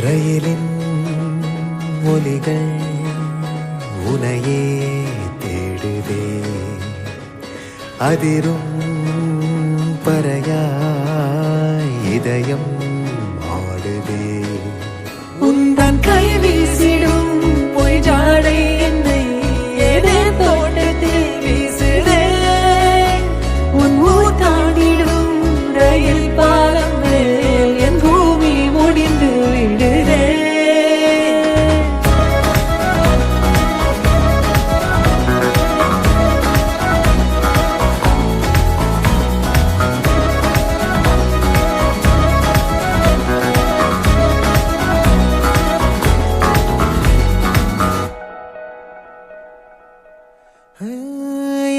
ரயிலின் ஒலிகள் உனையே தேடுதே, அதிரும் பறையாய் இதயம் ஆடுதே. உந்தன் கை வீசிடும் பொய் ஜாடை என்னை ஏதே தோட்டத்தில் வீசுதே. உன் ஊர் தாண்டிடும் ரயில் பாலம் மேல் என் பூமி முடிந்து விடுதே.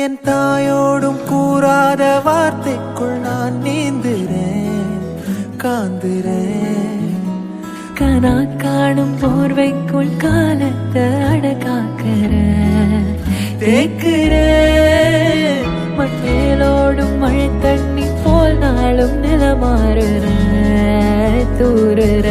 என் தாயோடும் கூறாத வார்த்தைக்குள் நான் நீந்துறேன், காந்துறேன். கனா காணும் போர்வைக்குள் காலத்தை அடக்காக்கிற தேக்குற. மண்ணேலோடும் மழை தண்ணி போல் நாளும் நிலமாறுற தூறுற.